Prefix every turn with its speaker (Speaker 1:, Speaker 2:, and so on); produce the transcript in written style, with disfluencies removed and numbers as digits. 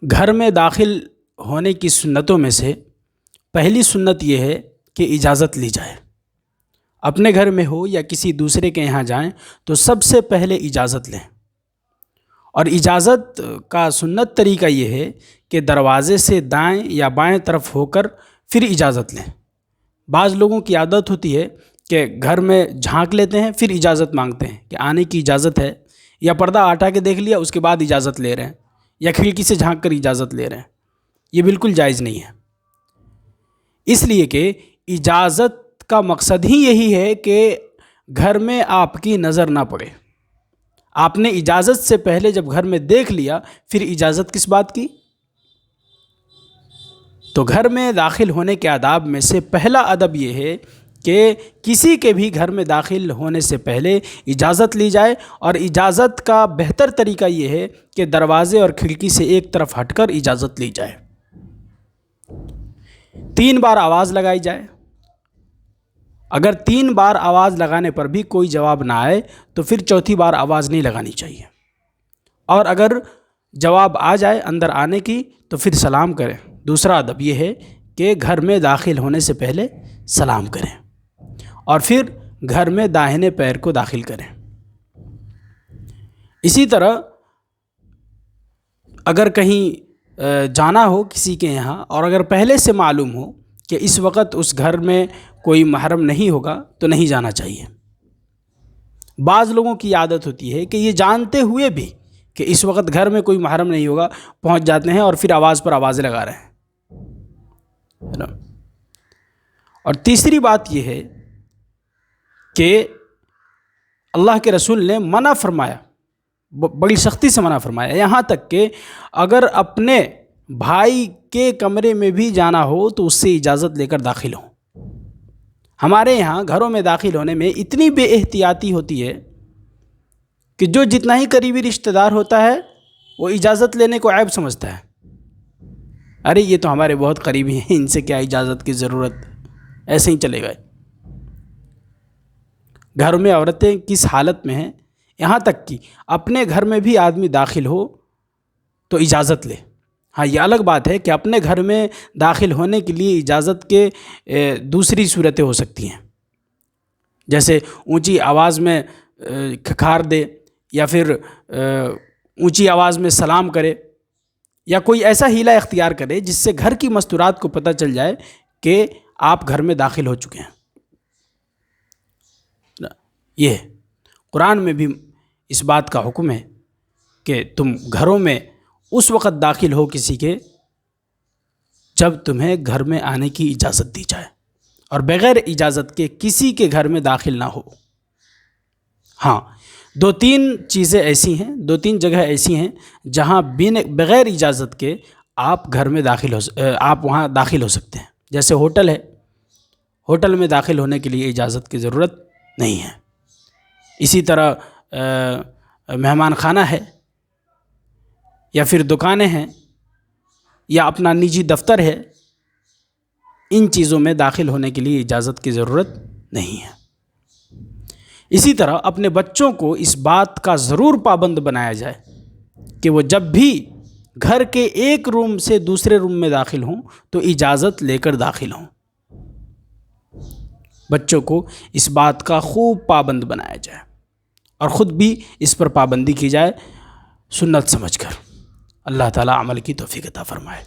Speaker 1: گھر میں داخل ہونے کی سنتوں میں سے پہلی سنت یہ ہے کہ اجازت لی جائے۔ اپنے گھر میں ہو یا کسی دوسرے کے یہاں جائیں تو سب سے پہلے اجازت لیں، اور اجازت کا سنت طریقہ یہ ہے کہ دروازے سے دائیں یا بائیں طرف ہو کر پھر اجازت لیں۔ بعض لوگوں کی عادت ہوتی ہے کہ گھر میں جھانک لیتے ہیں پھر اجازت مانگتے ہیں کہ آنے کی اجازت ہے، یا پردہ ہٹا کے دیکھ لیا اس کے بعد اجازت لے رہے ہیں، یا کھڑکی سے جھانک کر اجازت لے رہے ہیں۔ یہ بالکل جائز نہیں ہے، اس لیے کہ اجازت کا مقصد ہی یہی ہے کہ گھر میں آپ کی نظر نہ پڑے۔ آپ نے اجازت سے پہلے جب گھر میں دیکھ لیا پھر اجازت کس بات کی؟ تو گھر میں داخل ہونے کے آداب میں سے پہلا ادب یہ ہے کہ کسی کے بھی گھر میں داخل ہونے سے پہلے اجازت لی جائے، اور اجازت کا بہتر طریقہ یہ ہے کہ دروازے اور کھڑکی سے ایک طرف ہٹ کر اجازت لی جائے۔ 3 بار آواز لگائی جائے۔ اگر 3 بار آواز لگانے پر بھی کوئی جواب نہ آئے تو پھر چوتھی بار آواز نہیں لگانی چاہیے، اور اگر جواب آ جائے اندر آنے کی تو پھر سلام کریں۔ دوسرا ادب یہ ہے کہ گھر میں داخل ہونے سے پہلے سلام کریں، اور پھر گھر میں داہنے پیر کو داخل کریں۔ اسی طرح اگر کہیں جانا ہو کسی کے یہاں، اور اگر پہلے سے معلوم ہو کہ اس وقت اس گھر میں کوئی محرم نہیں ہوگا تو نہیں جانا چاہیے۔ بعض لوگوں کی عادت ہوتی ہے کہ یہ جانتے ہوئے بھی کہ اس وقت گھر میں کوئی محرم نہیں ہوگا پہنچ جاتے ہیں اور پھر آواز پر آوازیں لگا رہے ہیں۔ اور تیسری بات یہ ہے کہ اللہ کے رسول نے منع فرمایا، بڑی سختی سے منع فرمایا، یہاں تک کہ اگر اپنے بھائی کے کمرے میں بھی جانا ہو تو اس سے اجازت لے کر داخل ہوں۔ ہمارے یہاں گھروں میں داخل ہونے میں اتنی بے احتیاطی ہوتی ہے کہ جو جتنا ہی قریبی رشتہ دار ہوتا ہے وہ اجازت لینے کو عیب سمجھتا ہے۔ ارے یہ تو ہمارے بہت قریبی ہیں، ان سے کیا اجازت کی ضرورت، ایسے ہی چلے گئے۔ گھر میں عورتیں کس حالت میں ہیں، یہاں تک کہ اپنے گھر میں بھی آدمی داخل ہو تو اجازت لے۔ ہاں، یہ الگ بات ہے کہ اپنے گھر میں داخل ہونے کے لیے اجازت کے دوسری صورتیں ہو سکتی ہیں، جیسے اونچی آواز میں کھکار دے، یا پھر اونچی آواز میں سلام کرے، یا کوئی ایسا ہیلہ اختیار کرے جس سے گھر کی مستورات کو پتہ چل جائے کہ آپ گھر میں داخل ہو چکے ہیں۔ یہ قرآن میں بھی اس بات کا حکم ہے کہ تم گھروں میں اس وقت داخل ہو کسی کے جب تمہیں گھر میں آنے کی اجازت دی جائے، اور بغیر اجازت کے کسی کے گھر میں داخل نہ ہو۔ ہاں، 2-3 چیزیں ایسی ہیں، 2-3 جگہ ایسی ہیں جہاں بغیر اجازت کے آپ گھر میں آپ وہاں داخل ہو سکتے ہیں، جیسے ہوٹل ہے۔ ہوٹل میں داخل ہونے کے لیے اجازت کی ضرورت نہیں ہے۔ اسی طرح مہمان خانہ ہے، یا پھر دکانیں ہیں، یا اپنا نجی دفتر ہے، ان چیزوں میں داخل ہونے کے لیے اجازت کی ضرورت نہیں ہے۔ اسی طرح اپنے بچوں کو اس بات کا ضرور پابند بنایا جائے کہ وہ جب بھی گھر کے ایک روم سے دوسرے روم میں داخل ہوں تو اجازت لے کر داخل ہوں۔ بچوں کو اس بات کا خوب پابند بنایا جائے، اور خود بھی اس پر پابندی کی جائے سنت سمجھ کر۔ اللہ تعالیٰ عمل کی توفیق عطا فرمائے۔